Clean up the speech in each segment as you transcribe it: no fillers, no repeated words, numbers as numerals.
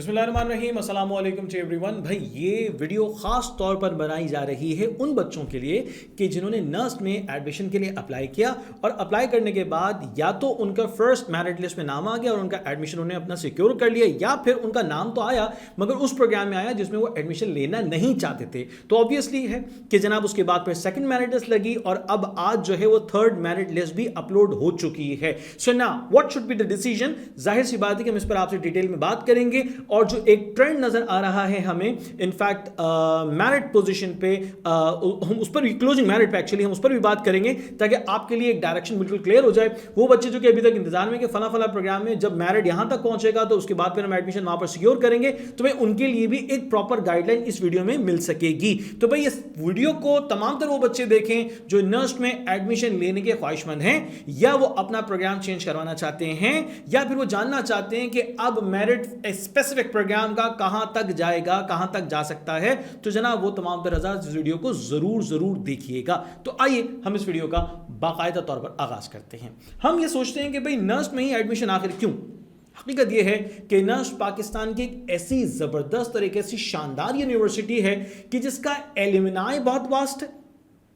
बिस्मिल्लाहिर्रहमानिर्रहीम, अस्सलाम वालेकुम टू एवरीवन। भाई ये वीडियो ख़ास तौर पर बनाई जा रही है उन बच्चों के लिए कि जिन्होंने नर्स में एडमिशन के लिए अप्लाई किया और अप्लाई करने के बाद या तो उनका फर्स्ट मेरिट लिस्ट में नाम आ गया और उनका एडमिशन उन्होंने अपना सिक्योर कर लिया, या फिर उनका नाम तो आया मगर उस प्रोग्राम में आया जिसमें वो एडमिशन लेना नहीं चाहते थे। तो ऑब्वियसली है कि जनाब उसके बाद फिर सेकंड मेरिट लिस्ट लगी और अब आज जो है वो थर्ड मेरिट लिस्ट भी अपलोड हो चुकी है। So now what should be the decision? जाहिर सी बात है कि हम इस पर आपसे डिटेल में बात करेंगे और जो एक ट्रेंड नजर आ रहा है हमें इनफैक्ट मेरिट पोजीशन पे हम उस पर भी, क्लोजिंग मेरिट पे एक्चुअली हम उस पर भी बात करेंगे ताकि आपके लिए एक डायरेक्शन बिल्कुल क्लियर हो जाए। वो बच्चे जो कि अभी तक इंतजार में कि फला फला प्रोग्राम में जब मेरिट यहां तक पहुंचेगा तो उसके बाद फिर हम एडमिशन वहां पर सिक्योर करेंगे, तो भाई उनके लिए भी एक प्रॉपर गाइडलाइन इस वीडियो में मिल सकेगी। तो भाई इस वीडियो को तमाम तर वो बच्चे देखें जो नर्स में एडमिशन लेने के ख्वाहिशमंद हैं या वो अपना प्रोग्राम चेंज करवाना चाहते हैं या फिर वो जानना चाहते हैं कि अब मेरिट स्पेसिफिक प्रोग्राम का कहां तक जाएगा, कहां तक जा सकता है। तो जनाब वो तमाम तर हज़ार इस वीडियो को जरूर देखिएगा। तो आइए हम इस वीडियो का बाकायदा तौर पर आगाज करते हैं। हम ये सोचते हैं कि भाई नर्स में ही एडमिशन आखिर क्यों? हकीकत यह है कि नर्स पाकिस्तान की एक ऐसी जबरदस्त और एक ऐसी शानदार यूनिवर्सिटी है कि जिसका एलुमनाई बहुत वास्ट है,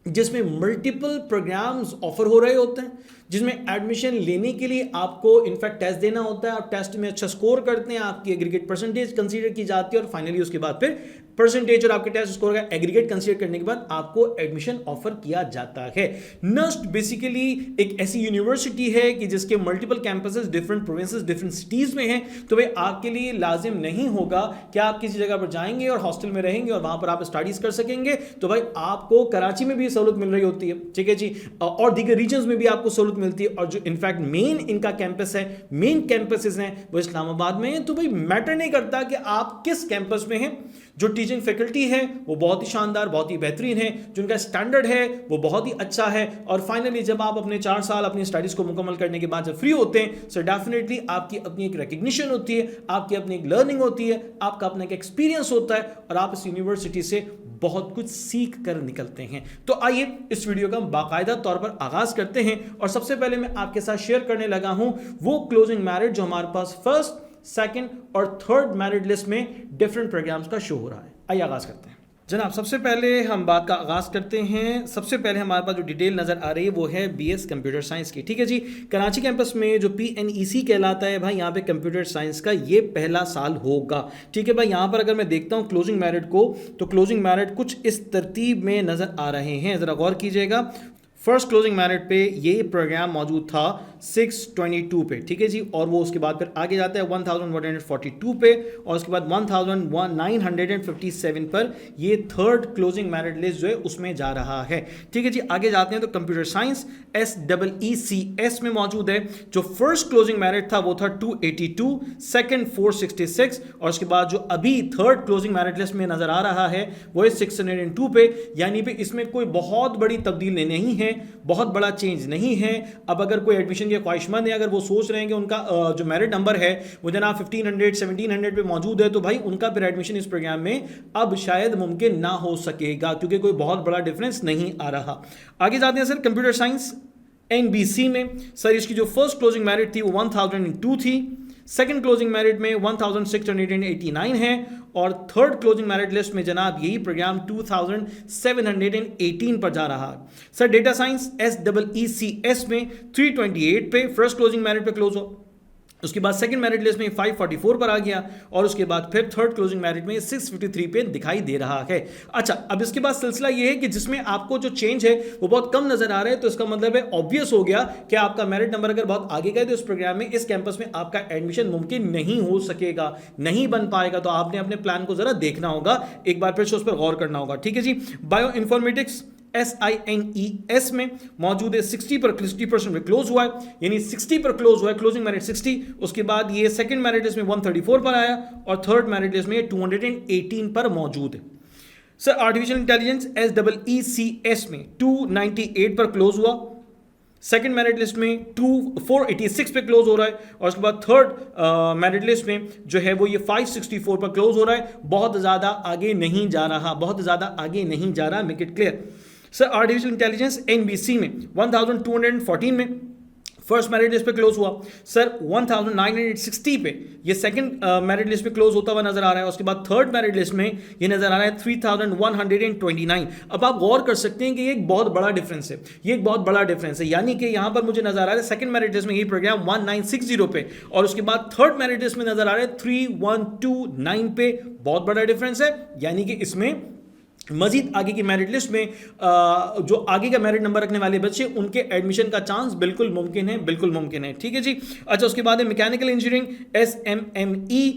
जिसमें मल्टीपल प्रोग्राम्स ऑफर हो रहे होते हैं, जिसमें एडमिशन लेने के लिए आपको इनफैक्ट टेस्ट देना होता है। आप टेस्ट में अच्छा स्कोर करते हैं, आपकी एग्रीगेट परसेंटेज कंसीडर की जाती है और फाइनली उसके बाद फिर परसेंटेज और आपके टेस्ट स्कोर का एग्रीगेट कंसीडर करने के बाद आपको एडमिशन ऑफर किया जाता है। नस्ट बेसिकली एक ऐसी यूनिवर्सिटी है कि जिसके multiple campuses different provinces different cities में हैं। तो भाई आपके लिए लाजिम नहीं होगा कि आप किसी जगह पर जाएंगे और हॉस्टल में रहेंगे और वहां पर आप स्टडीज कर सकेंगे। तो भाई आपको कराची में भी सहूलत मिल रही होती है, ठीक है जी, और दीगर रीजन्स में भी आपको सहूलत मिलती है। और जो इनफैक्ट मेन इनका कैंपस है, मेन कैंपसेस हैं वो इस्लामाबाद में है। तो भाई मैटर नहीं करता कि आप किस कैंपस में हैं, जो टीचिंग फैकल्टी है वो बहुत ही शानदार, बहुत ही बेहतरीन है, जो उनका स्टैंडर्ड है वो बहुत ही अच्छा है। और फाइनली जब आप अपने 4 साल अपनी स्टडीज को मुकम्मल करने के बाद जब फ्री होते हैं सो डेफिनेटली आपकी अपनी एक रिकग्निशन होती है, आपकी अपनी एक लर्निंग होती है, आपका अपना एक एक्सपीरियंस होता है और आप इस यूनिवर्सिटी से बहुत कुछ सीख कर निकलते हैं। तो आइए इस वीडियो का बाकायदा तौर पर आगाज करते हैं और सबसे पहले मैं आपके साथ शेयर करने लगा हूं वो क्लोजिंग मेरिट जो हमारे पास फर्स्ट, सेकंड और थर्ड मेरिट लिस्ट में डिफरेंट प्रोग्राम्स का शो हो रहा है। आइए आगाज करते हैं जनाब। सबसे पहले हम बात का आगाज करते हैं। सबसे पहले हमारे पास जो डिटेल नजर आ रही है वो है बीएस कंप्यूटर साइंस की, ठीक है जी। कराची कैंपस में जो पीएनईसी कहलाता है भाई, यहाँ पे कंप्यूटर साइंस का ये पहला साल होगा, ठीक है भाई। यहाँ पर अगर मैं देखता हूँ क्लोजिंग मेरिट को तो क्लोजिंग मेरिट कुछ इस तरतीब में नजर आ रहे हैं, जरा गौर कीजिएगा। फर्स्ट क्लोजिंग मेरिट पे ये प्रोग्राम मौजूद था 622 पे, ठीक है जी, और वो उसके बाद फिर आगे जाता है 1142 पे और उसके बाद 1957 पर ये थर्ड क्लोजिंग मेरिट लिस्ट जो है उसमें जा रहा है, ठीक है जी। आगे जाते हैं तो कंप्यूटर साइंस SEECS में मौजूद है। जो फर्स्ट क्लोजिंग मेरिट था वो था 282, सेकंड 466 और उसके बाद जो अभी थर्ड क्लोजिंग मेरिट लिस्ट में नजर आ रहा है वो है 602 पे। यानी पे इसमें कोई बहुत बड़ी तब्दीली नहीं है, बहुत बड़ा चेंज नहीं है। अब अगर कोई एडमिशन के ख्वाहिशमंद है, अगर वो सोच रहे हैं कि उनका जो मेरिट नंबर है वो जनाब 1500 1700 पे मौजूद है, तो भाई उनका फिर एडमिशन इस प्रोग्राम में अब शायद मुमकिन ना हो सकेगा क्योंकि कोई बहुत बड़ा डिफरेंस नहीं आ रहा। आगे जाते हैं सर कंप्यूटर साइंस NBC में। सर इसकी जो फर्स्ट क्लोजिंग मेरिट थी वो 1002 थी, सेकंड क्लोजिंग मेरिट में 1689 है और थर्ड क्लोजिंग मेरिट लिस्ट में जनाब यही प्रोग्राम 2718 पर जा रहा है। सर डेटा साइंस SEECS में 328 पे फर्स्ट क्लोजिंग मेरिट पे क्लोज हो, उसके बाद सेकंड मेरिट लिस्ट में 544 पर आ गया और उसके बाद फिर थर्ड क्लोजिंग मेरिट में 653 पे दिखाई दे रहा है। अच्छा, अब इसके बाद सिलसिला ये है कि जिसमें आपको जो चेंज है वो बहुत कम नजर आ रहा है, तो इसका मतलब है ऑब्वियस हो गया कि आपका मेरिट नंबर अगर बहुत आगे गए तो इस प्रोग्राम में, इस कैंपस में आपका एडमिशन मुमकिन नहीं हो सकेगा, नहीं बन पाएगा। तो आपने अपने प्लान को जरा देखना होगा, एक बार फिर से उस पर गौर करना होगा, ठीक है जी। बायो इन्फॉर्मेटिक्स SINES में मौजूद है 60% पे क्लोज हुआ है, यानी 60 पर क्लोज हुआ है, क्लोजिंग मेरिट 60। उसके बाद ये सेकंड मेरिट लिस्ट में 134 पर आया और थर्ड मेरिट लिस्ट में 218 पर मौजूद है। सर आर्टिफिशियल इंटेलिजेंस SEECS में 298 पर क्लोज हुआ, सेकंड मेरिट लिस्ट में 486 पे क्लोज हो रहा है और उसके बाद थर्ड मेरिट लिस्ट में जो है वो ये 564 पर क्लोज हो रहा है। बहुत ज़्यादा आगे नहीं जा रहा, बहुत ज़्यादा आगे नहीं जा रहा, make it clear. Sir artificial intelligence NBC में 1214 में फर्स्ट मेरिट लिस्ट पे क्लोज हुआ सर 1960 पे, ये सेकंड मेरिट लिस्ट पे क्लोज होता हुआ नजर आ रहा है। उसके बाद थर्ड मेरिट लिस्ट में ये नजर आ रहा है 3129। अब आप गौर कर सकते हैं कि ये एक बहुत बड़ा डिफरेंस है, ये एक बहुत बड़ा डिफरेंस है, यानी कि यहां पर मुझे नजर आ रहा है सेकंड मेरिट लिस्ट में ये प्रोग्राम 1960 पे और उसके बाद थर्ड मेरिट लिस्ट में नजर आ रहा है 3129 पे, बहुत बड़ा डिफरेंस है। यानी कि इसमें मजीद आगे की मेरिट लिस्ट में जो आगे का मेरिट नंबर रखने वाले बच्चे उनके एडमिशन का चांस बिल्कुल मुमकिन है, बिल्कुल मुमकिन है। ठीक है जी। अच्छा, उसके बाद है मैकेनिकल इंजीनियरिंग SMME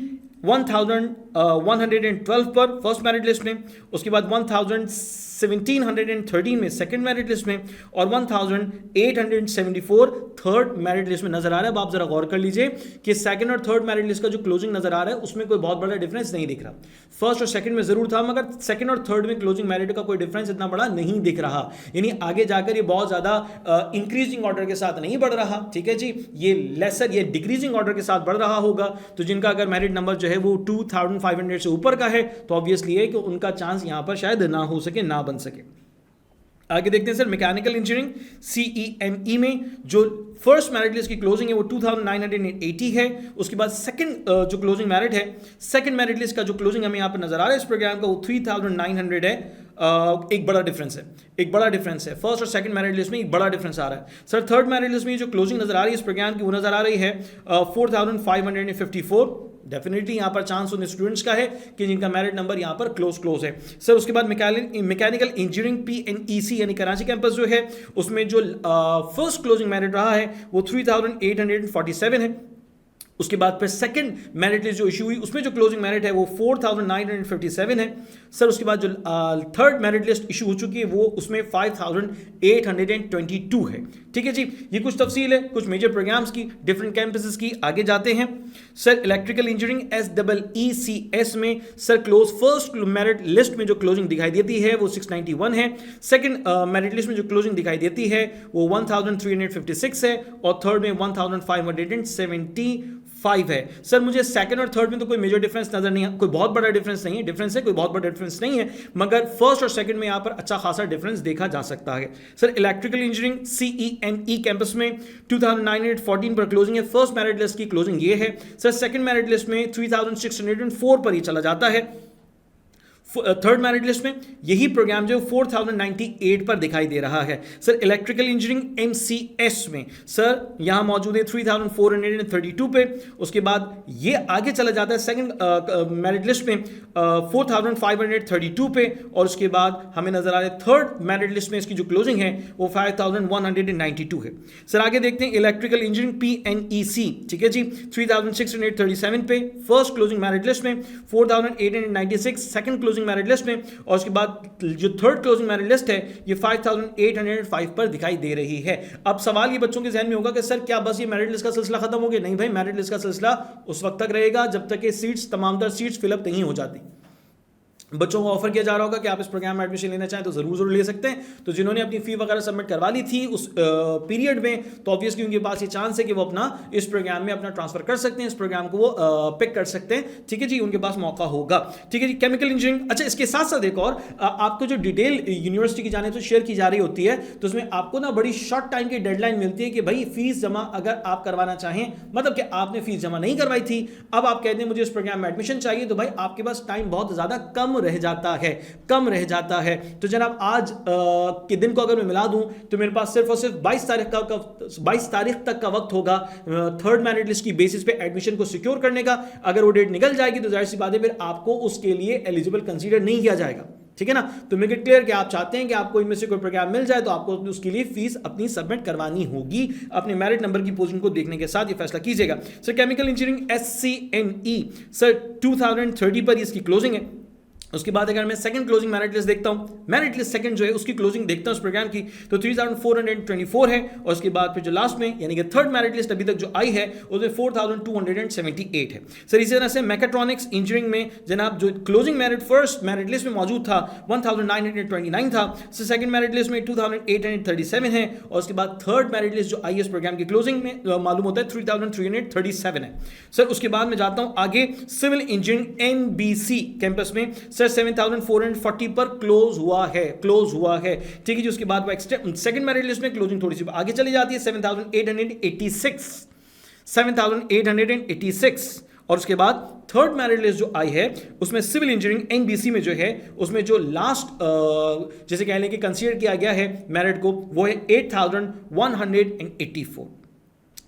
1112 पर फर्स्ट मेरिट लिस्ट में, उसके बाद 1713 में सेकंड मेरिट लिस्ट में और 1874 थर्ड मेरिट लिस्ट में नजर आ रहा है। अब आप जरा गौर कर लीजिए कि सेकंड और थर्ड मेरिट लिस्ट का जो क्लोजिंग नजर आ रहा है उसमें कोई बहुत बड़ा डिफरेंस नहीं दिख रहा। फर्स्ट और सेकंड में जरूर था, मगर सेकंड और थर्ड में क्लोजिंग मेरिट का कोई डिफरेंस इतना बड़ा नहीं दिख रहा, यानी आगे जाकर ये बहुत ज्यादा इंक्रीजिंग ऑर्डर के साथ नहीं बढ़ रहा। ठीक है जी, ये लेसर, ये डिक्रीजिंग ऑर्डर के साथ बढ़ रहा होगा। तो जिनका अगर मेरिट नंबर जो है वो 2500 से ऊपर का है तो ऑब्वियसली है कि उनका चांस यहां पर शायद ना हो सके, ना बन सके। आगे देखते हैं सर मैकेनिकल इंजीनियरिंग CEME में जो फर्स्ट मेरिट लिस्ट की क्लोजिंग है वो 2980 है। उसके बाद सेकंड जो क्लोजिंग मेरिट है, सेकंड मेरिट लिस्ट का जो क्लोजिंग हमें यहाँ पर नजर आ रहा है इस प्रोग्राम का वो 3900 है। एक बड़ा डिफरेंस है, एक बड़ा डिफरेंस है। फर्स्ट और सेकंड मेरिट लिस्ट में एक बड़ा डिफरेंस आ रहा है। सर थर्ड मेरिट लिस्ट में जो क्लोजिंग नजर आ रही है इस प्रोग्राम की वो नजर आ रही है 4554। डेफिनेटली यहां पर चांस उन स्टूडेंट्स का है कि जिनका मेरिट नंबर यहां पर क्लोज है। सर उसके बाद मैकेनिकल इंजीनियरिंग PNEC यानी कराची कैंपस जो है उसमें जो फर्स्ट क्लोजिंग मेरिट रहा है वो 3847 है। उसके बाद फिर सेकंड मेरिट लिस्ट जो इशू हुई उसमें जो क्लोजिंग मेरिट है वो 4957 है। सर उसके बाद जो थर्ड मेरिट लिस्ट इशू हो चुकी है वो उसमें 5822 है। ठीक है जी, ये कुछ तफसील है कुछ मेजर प्रोग्राम्स की, डिफरेंट कैंपसेस की। आगे जाते हैं सर इलेक्ट्रिकल इंजीनियरिंग SEECS में sir close first merit list में जो क्लोजिंग दिखाई देती है वो 691 है। सेकंड मेरिट लिस्ट में जो क्लोजिंग दिखाई देती है वो 1356 है और थर्ड में 1575 है। सर मुझे सेकंड और थर्ड में तो कोई मेजर डिफरेंस नजर नहीं है, कोई बहुत बड़ा डिफरेंस नहीं है, डिफरेंस है कोई बहुत बड़ा डिफरेंस नहीं है, मगर फर्स्ट और सेकंड में यहां पर अच्छा खासा डिफरेंस देखा जा सकता है। Sir electrical engineering CEME campus में 2914 पर क्लोजिंग है, फर्स्ट मेरिट लिस्ट की क्लोजिंग ये है। सर सेकंड मेरिट लिस्ट में 3604 पर ही चला जाता है। थर्ड मेरिट लिस्ट में यही प्रोग्राम जो 4098 पर दिखाई दे रहा है। सर इलेक्ट्रिकल इंजीनियरिंग MCS में सर यहां मौजूद है 3432 पे। उसके बाद ये आगे चला जाता है सेकंड मेरिट लिस्ट में 4532 पे और उसके बाद हमें नजर आ रहा है थर्ड मेरिट लिस्ट में इसकी जो क्लोजिंग है वो 5192 है। सर आगे देखते हैं इलेक्ट्रिकल इंजीनियरिंग PNEC, ठीक है जी, 3637 पे फर्स्ट क्लोजिंग मेरिट लिस्ट में, 4896 सेकंड क्लोजिंग मेरिट लिस्ट में और उसके बाद जो थर्ड क्लोजिंग मेरिट लिस्ट है ये 5805 पर दिखाई दे रही है। अब सवाल ये बच्चों के जहन में होगा कि सर क्या बस ये मेरिट लिस्ट का सिलसिला खत्म हो गया? नहीं भाई, मेरिट लिस्ट का सिलसिला उस वक्त तक रहेगा जब तक ये सीट्स तमाम तर सीट्स फिलअप नहीं हो जाती। बच्चों को ऑफर किया जा रहा होगा कि आप इस प्रोग्राम में एडमिशन लेना चाहें तो जरूर ले सकते हैं। तो जिन्होंने अपनी फी वगैरह सबमिट करवा ली थी उस पीरियड में तो ऑब्वियसली उनके पास ये चांस है कि वो अपना इस प्रोग्राम में अपना ट्रांसफर कर सकते हैं, इस प्रोग्राम को वो पिक कर सकते हैं। ठीक है जी, उनके पास मौका होगा। ठीक है जी, केमिकल इंजीनियरिंग। अच्छा, इसके साथ साथ एक और आपको जो डिटेल यूनिवर्सिटी की जाने से शेयर की जा रही होती है तो उसमें आपको ना बड़ी शॉर्ट टाइम की डेडलाइन मिलती है कि भाई फीस जमा अगर आप करवाना चाहें, मतलब कि आपने फीस जमा नहीं करवाई थी, अब आप कहते हैं मुझे इस प्रोग्राम में एडमिशन चाहिए, तो भाई आपके पास टाइम बहुत ज्यादा कम रह जाता है। तो जनाब आज के दिन को अगर मैं मिला दूं तो मेरे पास सिर्फ और सिर्फ 22 तारीख तक का वक्त होगा थर्ड मेरिट लिस्ट की बेसिस पे एडमिशन को सिक्योर करने का। अगर वो डेट निकल जाएगी तो जाहिर सी बात है फिर आपको उसके लिए एलिजिबल कंसीडर नहीं किया जाएगा। ठीक है ना? तो मेक इट क्लियर कि आप चाहते हैं कि आपको इनमें से कोई प्रोग्राम मिल जाए तो आपको उसके लिए फीस अपनी सबमिट करवानी होगी। अपने मेरिट नंबर की पोजीशन को देखने के साथ ये फैसला कीजिएगा। Sir chemical engineering SCNE sir 2030 पर इसकी क्लोजिंग है। उसके बाद अगर मैं सेकंड क्लोजिंग मेरिट लिस्ट देखता हूं, मेरिट लिस्ट सेकंड जो है उसकी क्लोजिंग देखता हूं उस प्रोग्राम की तो 3424 है और उसके बाद फिर जो लास्ट में यानी कि थर्ड मेरिट लिस्ट अभी तक जो आई है उसमें 4278 है। सर इसी तरह से मैकेट्रॉनिक्स इंजीनियरिंग में जनाब जो closing merit first merit list में मौजूद था 1929 था, सर सेकंड मेरिट लिस्ट में 2837 है और उसके बाद थर्ड मेरिट लिस्ट जो आई इस प्रोग्राम की क्लोजिंग में मालूम होता है 3337 है। सर उसके बाद मैं जाता हूं आगे सिविल इंजीनियरिंग NBC कैंपस में सर 7440 पर क्लोज हुआ है, ठीक है जी। उसके बाद सेकंड मेरिट लिस्ट में क्लोजिंग थोड़ी सी आगे चली जाती है 7886, और उसके बाद थर्ड मेरिट लिस्ट जो आई है उसमें सिविल इंजीनियरिंग एनबीसी में जो है उसमें जो लास्ट जैसे कह लें कि कंसीडर किया गया है मेरिट को वो है 8184।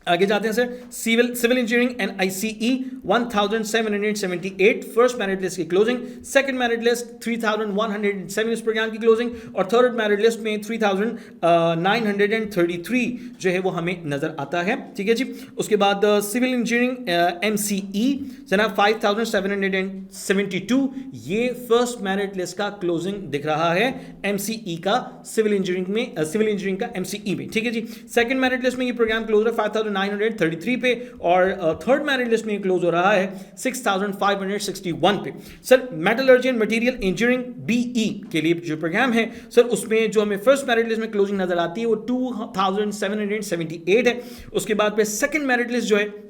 आगे जाते हैं sir, civil engineering and ICE 1778 first merit list की क्लोजिंग, सेकंड मेरिट लिस्ट 3107 इस प्रोग्राम की क्लोजिंग, और थर्ड मेरिट लिस्ट में 3933 जो है वो हमें नजर आता है, ठीक है जी। उसके बाद सिविल इंजीनियरिंग एमसीई जनाब 5772 ये फर्स्ट मेरिट लिस्ट का क्लोजिंग दिख रहा है एमसीई का सिविल इंजीनियरिंग का एमसीई में, ठीक है जी। सेकंड मेरिट लिस्ट में ये प्रोग्राम क्लोज है 5933 पे, और थर्ड मेरिट लिस्ट में क्लोज हो रहा है 6561 पे। Sir metallurgy and material engineering BE के लिए जो प्रोग्राम है सर उसमें जो हमें फर्स्ट मेरिट लिस्ट में क्लोजिंग नजर आती है वो 2778 है। उसके बाद पे सेकंड मेरिट लिस्ट जो है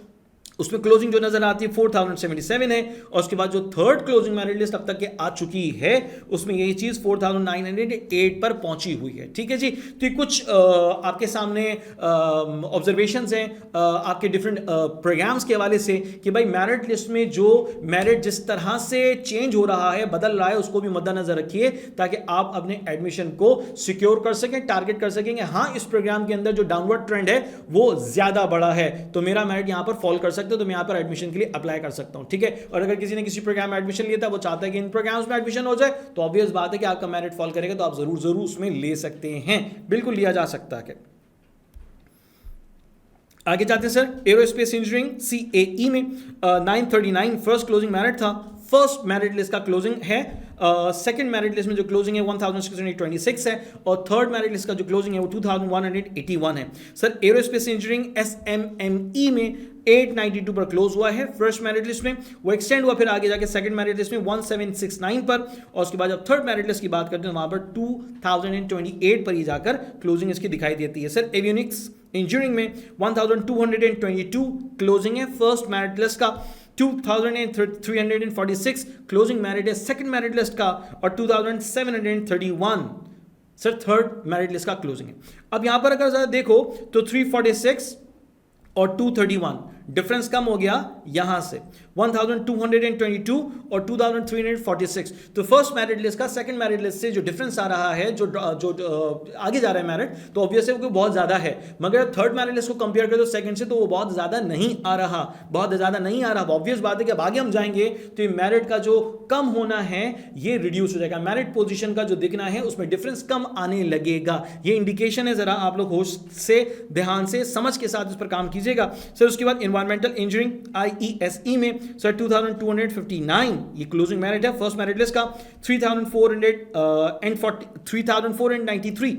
उसमें क्लोजिंग जो नजर आती है 4077 है, और उसके बाद जो थर्ड क्लोजिंग मेरिट लिस्ट अब तक के आ चुकी है उसमें यही चीज 4908 पर पहुंची हुई है, ठीक है जी। तो ये कुछ आपके सामने ऑब्जर्वेशंस हैं आपके डिफरेंट प्रोग्राम्स के हवाले से कि भाई मेरिट लिस्ट में जो मेरिट जिस तरह से चेंज हो रहा है, बदल रहा है, उसको भी मद्देनजर रखिए ताकि आप अपने एडमिशन को सिक्योर कर सकें, टारगेट कर सकेंगे। हाँ, इस प्रोग्राम के अंदर जो डाउनवर्ड ट्रेंड है वो ज्यादा बड़ा है तो मेरा मेरिट यहां पर फॉल कर सकता है, तो मैं यहां पर एडमिशन के लिए अप्लाई कर सकता हूं, ठीक है। और अगर किसी ने किसी प्रोग्राम में एडमिशन लिया था, वो चाहता है कि इन प्रोग्राम्स में एडमिशन हो जाए, तो ऑब्वियस बात है कि आपका मेरिट फॉल करेगा तो आप जरूर उसमें ले सकते हैं, बिल्कुल लिया जा सकता है। आगे जाते हैं सर, एरोस्पेस इंजीनियरिंग सीएई में 939 फर्स्ट क्लोजिंग मेरिट था, फर्स्ट मेरिट लिस्ट का क्लोजिंग है। सेकंड मेरिट लिस्ट में जो क्लोजिंग है 1626 है, और थर्ड मेरिट लिस्ट का जो क्लोजिंग है वो 2181 है। सर एरोस्पेस इंजीनियरिंग एसएमएमई में 892 पर क्लोज हुआ है फर्स्ट मेरिट लिस्ट में, वो एक्सटेंड हुआ फिर आगे जाके सेकंड मेरिट लिस्ट में 1769 पर, और उसके बाद जब थर्ड मेरिट लिस्ट की बात करते हैं वहां पर 2028 पर ही जाकर क्लोजिंग इसकी दिखाई देती है। सर एवियोनिक्स इंजीनियरिंग में 1222 क्लोजिंग है फर्स्ट मेरिट लिस्ट का, 2346 क्लोजिंग मेरिट है सेकंड मेरिट लिस्ट का, और 2731 सर थर्ड मेरिट लिस्ट का क्लोजिंग है। अब यहां पर अगर देखो तो 346 और 231 डिफरेंस कम हो गया यहां से 1222 और 2346, तो फर्स्ट मेरिट लिस्ट का सेकंड मेरिट लिस्ट से जो डिफरेंस आ रहा है, जो आगे जा रहा है मेरिट, तो ऑब्वियसली वो बहुत ज्यादा है। मगर थर्ड मेरिट लिस्ट को कंपेयर करें तो सेकंड से तो वो बहुत ज्यादा नहीं आ रहा, ऑब्वियस बात है कि अब आगे हम जाएंगे तो ये मेरिट का जो कम होना है ये रिड्यूस हो जाएगा, मेरिट पोजीशन का जो दिखना है उसमें डिफरेंस कम आने लगेगा। ये इंडिकेशन है, जरा आप लोग होश से ध्यान से समझ के साथ इस पर काम कीजिएगा। सर उसके बाद एनवायरमेंटल इंजीनियरिंग आईईएसई में सर 2259 ये क्लोजिंग मेरिट है फर्स्ट मेरिट लिस्ट का, 3493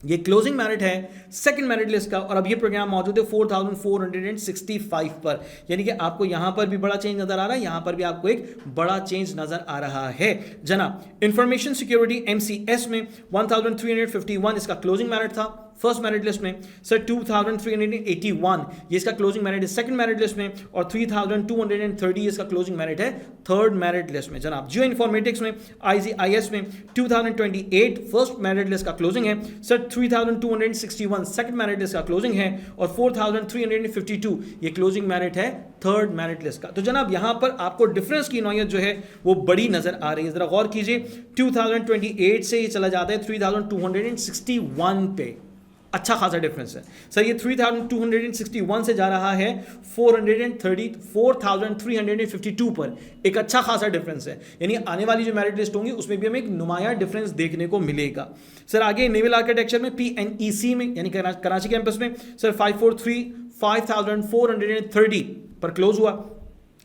ये क्लोजिंग मेरिट है सेकंड मेरिट लिस्ट का, और अब ये प्रोग्राम मौजूद है 4465 पर, यानी कि आपको यहां पर भी बड़ा चेंज नजर आ रहा है, यहां पर भी आपको एक बड़ा चेंज नजर आ रहा है जनाब। इंफॉर्मेशन सिक्योरिटी एमसीएस में 1351 इसका क्लोजिंग मेरिट था फर्स्ट मेरिट लिस्ट में, सर 2381 ये इसका क्लोजिंग मेरिट है सेकंड मेरिट लिस्ट में, और 3230 इसका क्लोजिंग मेरिट है थर्ड मेरिट लिस्ट में जनाब। जियो इन्फॉर्मेटिक्स में आईजीआईएस में 2028 फर्स्ट मेरिट लिस्ट का क्लोजिंग है, सर 3261 सेकंड मेरिट लिस्ट का क्लोजिंग है, और 4352 ये क्लोजिंग मेरिट है थर्ड मेरिट लिस्ट का। तो जनाब यहां पर आपको डिफरेंस की नौयत जो है वो बड़ी नजर आ रही है, जरा गौर कीजिए 2028 से ये चला जाता है 3261 पे, अच्छा खासा डिफरेंस है सर। ये 3261 से जा रहा है 4352 पर, एक अच्छा खासा डिफरेंस है, यानी आने वाली जो मेरिट लिस्ट होंगी उसमें भी हमें एक नुमाया डिफरेंस देखने को मिलेगा। सर आगे नेवल आर्किटेक्चर में पीएनईसी में यानी कराची कैंपस में सर 5430 पर क्लोज हुआ,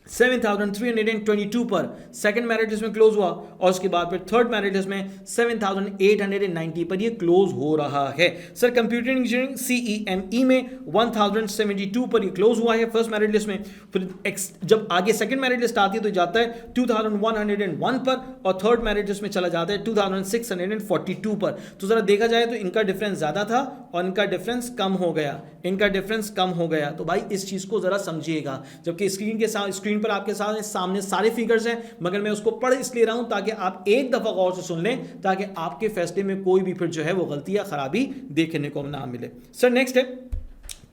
7322 पर सेकंड मेरिट लिस्ट में क्लोज हुआ, और उसके बाद फिर थर्ड मेरिट लिस्ट में 7890 पर ये क्लोज हो रहा है। सर कंप्यूटर इंजीनियरिंग सीईएमई में 1072 पर ये क्लोज हुआ है फर्स्ट मेरिट लिस्ट में, फिर जब आगे सेकंड मेरिट लिस्ट आती है तो जाता है 2101 पर, और थर्ड मेरिट लिस्ट में चला जाता है 2642 पर। तो जरा देखा जाए तो इनका डिफरेंस ज्यादा था और इनका डिफरेंस कम हो गया, तो भाई इस चीज को जरा समझिएगा, जबकि स्क्रीन स्क्रीन पर आपके सामने सारे फिगर्स हैं, मगर मैं उसको पढ़ इसलिए रहा हूं ताकि आप एक दफा गौर से सुन लें, ताकि आपके फैसले में कोई भी फिर जो है वो गलती या खराबी देखने को ना मिले। सर नेक्स्ट है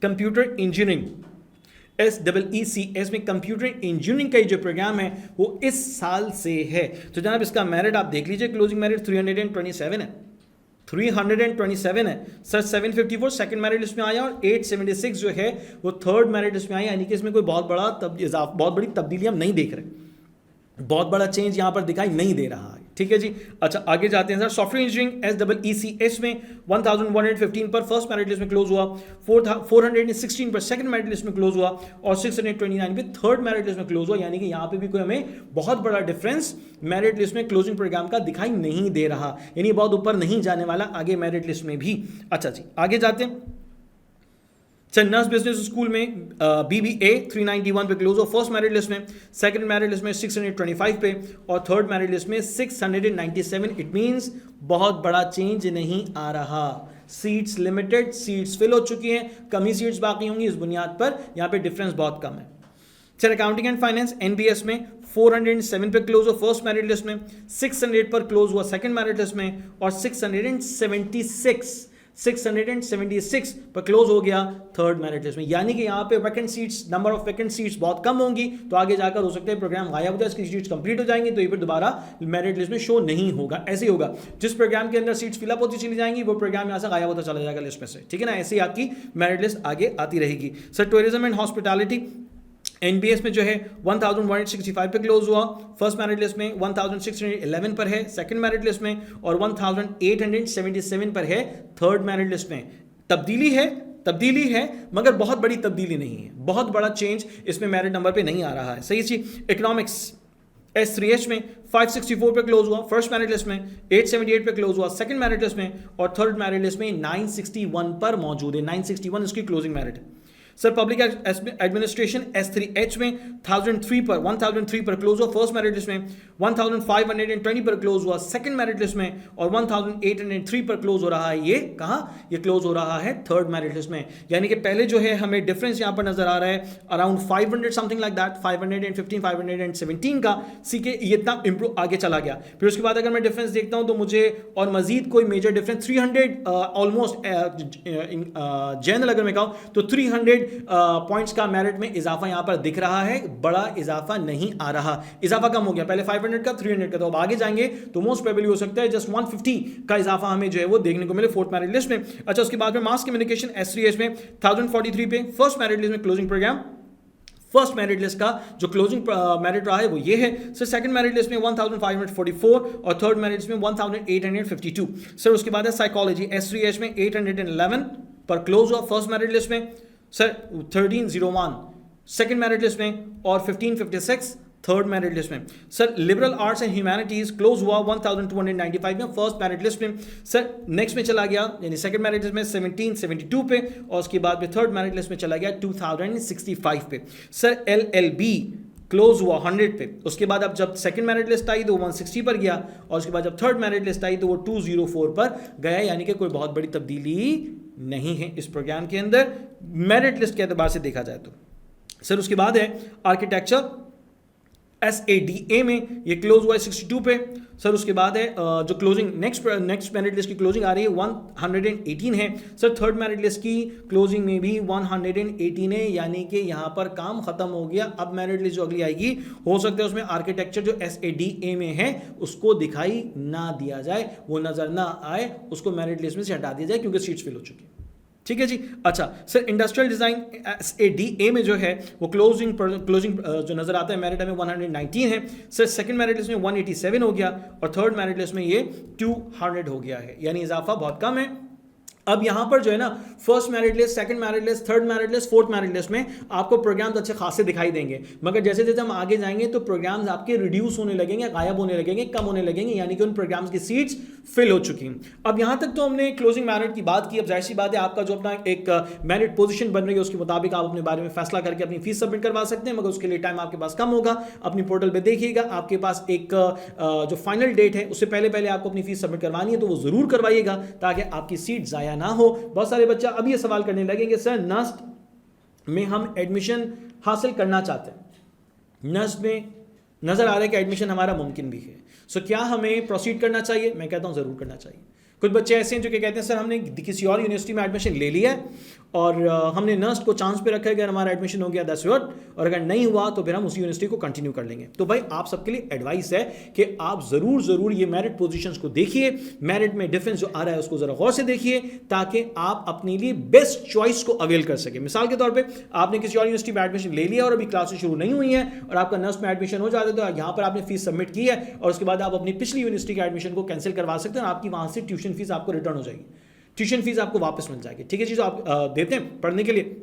कंप्यूटर इंजीनियरिंग, SEECS में कंप्यूटर इंजीनियरिंग का जो प्रोग्राम है वो इस साल से है। तो जनाब इसका मेरिट आप देख लीजिए, क्लोजिंग मेरिट 327 है, 327 है सर। 754 सेकंड मेरिट लिस्ट में आया और 876 जो है वो थर्ड मेरिट लिस्ट में आया, यानी कि इसमें कोई बहुत बड़ी तब्दीली हम नहीं देख रहे, बहुत बड़ा चेंज यहां पर दिखाई नहीं दे रहा है। ठीक है जी। अच्छा आगे जाते हैं सर। सॉफ्टवेयर इंजीनियरिंग SEECS में 1115 पर फर्स्ट मेरिट लिस्ट में क्लोज हुआ, 416 पर सेकंड मेरिट लिस्ट में क्लोज हुआ और 629 पे थर्ड मेरिट लिस्ट में क्लोज हुआ, यानी कि यहां पे भी कोई हमें बहुत बड़ा डिफरेंस मेरिट लिस्ट में क्लोजिंग प्रोग्राम का दिखाई नहीं दे रहा, यानी बहुत ऊपर नहीं जाने वाला आगे मेरिट लिस्ट में भी। अच्छा जी आगे जाते हैं। नर्स बिजनेस स्कूल में BBA 391 पे क्लोज हो फर्स्ट मेरिट लिस्ट में, सेकंड मेरिट लिस्ट में 625 पे और थर्ड मेरिट लिस्ट में 697। इट मींस बहुत बड़ा चेंज नहीं आ रहा, सीट्स लिमिटेड, सीट्स फिल हो चुकी हैं, कम ही सीट्स बाकी होंगी, इस बुनियाद पर यहाँ पे डिफरेंस बहुत कम है। Sir accounting and finance NBS में 407 पे क्लोज हो फर्स्ट मेरिट लिस्ट में, 600 पर क्लोज हुआ सेकंड मेरिट लिस्ट में और 676 पर क्लोज हो गया थर्ड मेरिट लिस्ट में, यानी कि यहाँ पे vacant seats, number of vacant seats बहुत कम होंगी, तो आगे जाकर हो सकता है प्रोग्राम गायब हो जाए, इसकी सीट्स कंप्लीट हो जाएंगी तो ये फिर दोबारा मेरिट लिस्ट में शो नहीं होगा। ऐसे ही होगा, जिस प्रोग्राम के अंदर सीट्स फिलअप होती चली जाएंगी वो प्रोग्राम यहाँ से गायब होता चला जाएगा लिस्ट में से, ठीक है ना। ऐसे ही आपकी मेरिट लिस्ट आगे आती रहेगी। Sir tourism and hospitality NBS में जो है 1165 पे क्लोज हुआ, फर्स्ट मेरिट लिस्ट में 1611 पर है सेकंड मेरिट लिस्ट में और 1877 पर है थर्ड मेरिट लिस्ट में। तब्दीली है मगर बहुत बड़ी तब्दीली नहीं है, बहुत बड़ा चेंज इसमें मेरिट नंबर पे नहीं आ रहा है। सही चीज। इकोनॉमिक्स S3H में 564 पे क्लोज हुआ फर्स्ट मेरिट लिस्ट में, 878 पे क्लोज हुआ सेकंड मेरिट लिस्ट में और थर्ड मेरिट लिस्ट में 961 पर मौजूद है, 961 इसकी क्लोजिंग मेरिट है। सर पब्लिक एडमिनिस्ट्रेशन S3H में 1003 पर क्लोज हुआ फर्स्ट मेरिट लिस्ट में, 1520 पर क्लोज हुआ सेकंड मेरिट लिस्ट में और 1803 पर क्लोज हो रहा है, ये कहाँ, ये क्लोज हो रहा है थर्ड मेरिट लिस्ट में। यानी कि पहले जो है हमें डिफरेंस यहाँ पर नजर आ रहा है अराउंड 500 समथिंग लाइक दैट, 515 517 का, सी के ये इतना इंप्रूव आगे चला गया। फिर उसके बाद अगर मैं डिफरेंस देखता हूँ तो मुझे और मजीद कोई मेजर डिफरेंस 300 ऑलमोस्ट जनरल अगर मैं कहूँ तो 300 पॉइंट्स का मेरिट में इजाफा यहां पर दिख रहा है, बड़ा इजाफा नहीं आ रहा, इजाफा कम हो गया, पहले 500 का 300 का, तो अब आगे जाएंगे तो मोस्ट प्रोबेबली हो सकता है जस्ट 150 का इजाफा हमें जो है वो देखने को मिले फोर्थ मेरिट लिस्ट में। अच्छा उसके बाद में मास कम्युनिकेशन S3H में 1043 पे फर्स्ट मेरिट लिस्ट में closing program, first merit list का जो क्लोजिंग मेरिट रहा है वो ये है। सर सेकंड मेरिट लिस्ट में 1544 और थर्ड मेरिट लिस्ट में 1852। सर उसके बाद है साइकोलॉजी S3H में 811 पर क्लोज हुआ फर्स्ट मेरिट लिस्ट में, सर 1301 सेकंड मेरिट लिस्ट में और 1556 थर्ड मेरिट लिस्ट में। Sir liberal arts and humanities close हुआ 1295 में फर्स्ट मेरिट लिस्ट में। सर नेक्स्ट में चला गया यानी सेकंड मेरिट लिस्ट में 1772 पे और उसके बाद में थर्ड मेरिट लिस्ट में चला गया 2065 पे। सर LLB क्लोज हुआ 100 पे, उसके बाद अब जब सेकंड मेरिट लिस्ट आई तो 160 पर गया और उसके बाद जब थर्ड मेरिट लिस्ट आई तो वो 204 पर गया, यानी कि कोई बहुत बड़ी तब्दीली नहीं है इस प्रोग्राम के अंदर मेरिट लिस्ट के एतबार से देखा जाए तो। सर उसके बाद है आर्किटेक्चर SADA में ये क्लोज हुआ है 62 पे। सर उसके बाद है जो क्लोजिंग नेक्स्ट मेरिट लिस्ट की क्लोजिंग आ रही है 118 है। सर थर्ड मेरिट लिस्ट की क्लोजिंग में भी 118 है, यानी कि यहाँ पर काम खत्म हो गया। अब मेरिट लिस्ट जो अगली आएगी हो सकता है उसमें आर्किटेक्चर जो SADA में है उसको दिखाई ना दिया जाए, वो नजर ना आए, उसको मेरिट लिस्ट में से हटा दिया जाए क्योंकि सीट्स फिल हो चुकी है। ठीक है जी। अच्छा सर इंडस्ट्रियल डिजाइन SADA में जो है वो क्लोजिंग जो नजर आता है मेरिट में 119 है। सर सेकंड मेरिट लिस्ट में 187 हो गया और थर्ड मेरिट लिस्ट में ये 200 हो गया है, यानी इजाफा बहुत कम है। अब यहां पर जो है ना first merit list, second merit list, third merit list, fourth merit list में आपको प्रोग्राम्स अच्छे खासे दिखाई देंगे, मगर जैसे जैसे हम आगे जाएंगे तो प्रोग्राम्स आपके रिड्यूस होने लगेंगे, गायब होने लगेंगे, कम होने लगेंगे, यानी कि उन प्रोग्राम्स की सीट्स फिल हो चुकी हैं। अब यहां तक तो हमने क्लोजिंग मेरिट की बात की। अब जाहिर सी बात है आपका जो अपना एक मेरिट पोजीशन बन रही है उसके मुताबिक आप अपने बारे में फैसला करके अपनी फीस सबमिट करवा सकते हैं, मगर उसके लिए टाइम आपके पास कम होगा। अपनी पोर्टल पे देखिएगा, आपके पास एक जो फाइनल डेट है उससे पहले आपको अपनी फीस सबमिट करवानी है, तो वो जरूर करवाइएगा ताकि आपकी सीट जाया ना हो। बहुत सारे बच्चा अब ये सवाल करने लगेंगे सर नस्ट में हम एडमिशन हासिल करना चाहते हैं, नर्स में नज़र आ रहा है कि एडमिशन हमारा मुमकिन भी है, सो क्या हमें प्रोसीड करना चाहिए? मैं कहता हूँ ज़रूर करना चाहिए। कुछ बच्चे ऐसे हैं जो कि कहते हैं सर हमने किसी और यूनिवर्सिटी में एडमिशन ले लिया है और हमने नर्स को चांस पे रखा है कि अगर हमारा एडमिशन हो गया दैट्स गुड, और अगर नहीं हुआ तो फिर हम उसी यूनिवर्सिटी को कंटिन्यू कर लेंगे। तो भाई आप सबके लिए एडवाइस है कि आप ज़रूर ये मेरिट पोजीशंस को देखिए, मेरिट में डिफरेंस जो आ रहा है उसको ज़रा गौर से देखिए ताकि आप अपने लिए बेस्ट चॉइस को अवेल कर सके। मिसाल के तौर पर आपने किसी और यूनिवर्सिटी में एडमिशन ले लिया और अभी क्लासेस शुरू नहीं हुई है और आपका नर्स में एडमिशन हो जाता है, तो यहाँ पर आपने फीस सबमिट की है और उसके बाद आप अपनी पिछली यूनिवर्सिटी के एडमिशन को कैंसिल करवा सकते हैं और आपकी वहाँ से ट्यूशन फीस आपको रिटर्न हो जाएगी, ट्यूशन फीस आपको वापस मिल जाएगी। ठीक है जी, जो आप देते हैं पढ़ने के लिए,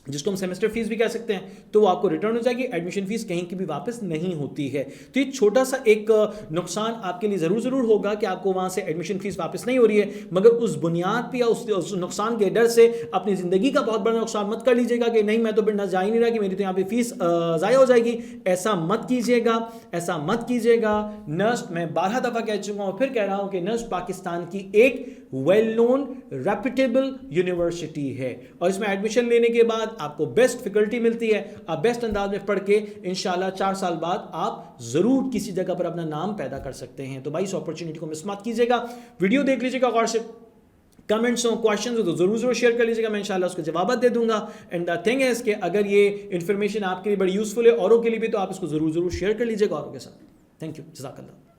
जिसको हम सेमेस्टर फीस भी कह सकते हैं, तो वो आपको रिटर्न हो जाएगी, एडमिशन फीस कहीं की भी वापस नहीं होती है। तो ये छोटा सा एक नुकसान आपके लिए ज़रूर होगा कि आपको वहाँ से एडमिशन फीस वापस नहीं हो रही है, मगर उस बुनियाद पे या उस नुकसान के डर से अपनी ज़िंदगी का बहुत बड़ा नुकसान मत कर लीजिएगा कि नहीं मैं तो बिना जा ही नहीं रहा कि मेरी तो यहाँ पे फीस ज़ाया हो जाएगी। ऐसा मत कीजिएगा, ऐसा मत कीजिएगा। नर्स मैं 12 दफ़ा कह चुका हूँ, फिर कह रहा हूँ कि नर्स पाकिस्तान की एक वेल नोन रेप्यूटेबल यूनिवर्सिटी है और इसमें एडमिशन लेने के बाद आपको बेस्ट फैकल्टी मिलती है, आप बेस्ट अंदाज में पढ़ के इंशाल्लाह 4 साल बाद आप जरूर किसी जगह पर अपना नाम पैदा कर सकते हैं। तो भाई इस अपॉर्चुनिटी को मिस मत कीजिएगा, वीडियो देख लीजिएगा गौर से, कमेंट्स हो क्वेश्चन हो तो जरूर शेयर कर लीजिएगा, मैं इंशाल्लाह उसके जवाब दे दूंगा। एंड द थिंग है कि अगर ये इन्फॉर्मेशन आपके लिए बड़ी यूजफुल है औरों के लिए भी, तो आप इसको जरूर शेयर कर लीजिएगा औरों के साथ। थैंक यू, जज़ाकल्लाह।